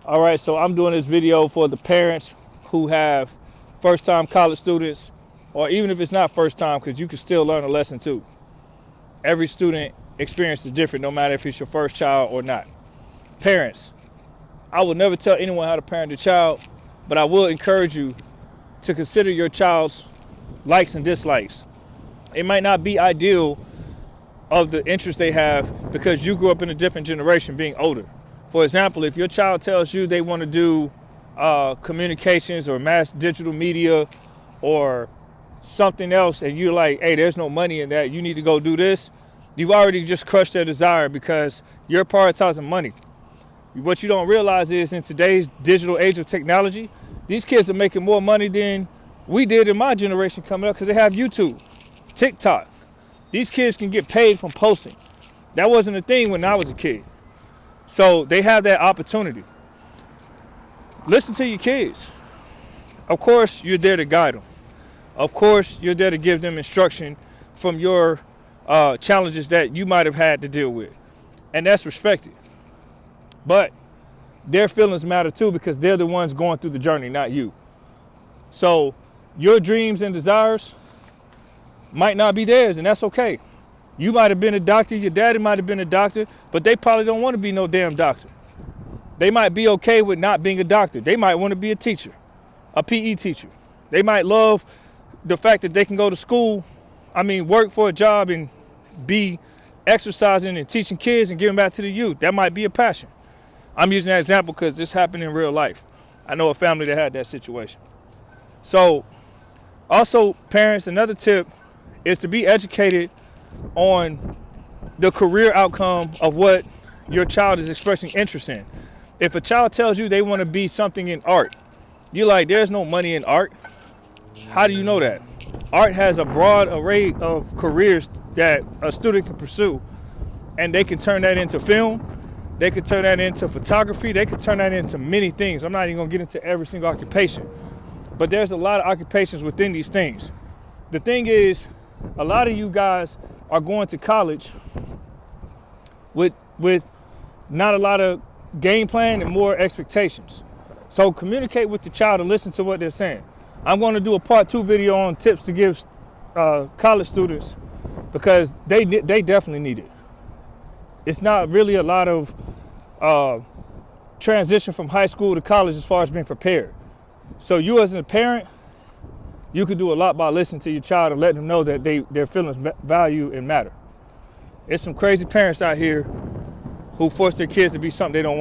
All right, so I'm doing this video for the parents who have first-time college students, or even if it's not first time, because you can still learn a lesson too. Every student experience is different, no matter if it's your first child or not. Parents, I will never tell anyone how to parent a child, but I will encourage you to consider your child's likes and dislikes. It might not be ideal of the interest they have because you grew up in a different generation being older. For example, if your child tells you they want to do communications or mass digital media or something else, and you're like, hey, there's no money in that, you need to go do this, you've already just crushed their desire because you're prioritizing money. What you don't realize is in today's digital age of technology, these kids are making more money than we did in my generation coming up because they have YouTube, TikTok. These kids can get paid from posting. That wasn't a thing when I was a kid. So they have that opportunity. Listen to your kids. Of course, you're there to guide them. Of course, you're there to give them instruction from your challenges that you might have had to deal with. And that's respected. But their feelings matter too because they're the ones going through the journey, not you. So your dreams and desires might not be theirs, and that's okay. You might have been a doctor, your daddy might have been a doctor, but they probably don't want to be no damn doctor. They might be okay with not being a doctor. They might want to be a teacher, a PE teacher. They might love the fact that they can go to school, work for a job and be exercising and teaching kids and giving back to the youth. That might be a passion. I'm using that example because this happened in real life. I know a family that had that situation. So also, parents, another tip is to be educated on the career outcome of what your child is expressing interest in. If a child tells you they want to be something in art, you're like, there's no money in art. How do you know that? Art has a broad array of careers that a student can pursue, and they can turn that into film. They could turn that into photography. They could turn that into many things. I'm not even going to get into every single occupation, but there's a lot of occupations within these things. The thing is, a lot of you guys are going to college with not a lot of game plan and more expectations. So communicate with the child and listen to what they're saying. I'm going to do a part 2 video on tips to give college students because they definitely need it. It's not really a lot of transition from high school to college as far as being prepared. So you as a parent, you could do a lot by listening to your child and letting them know that their feelings value and matter. There's some crazy parents out here who force their kids to be something they don't want.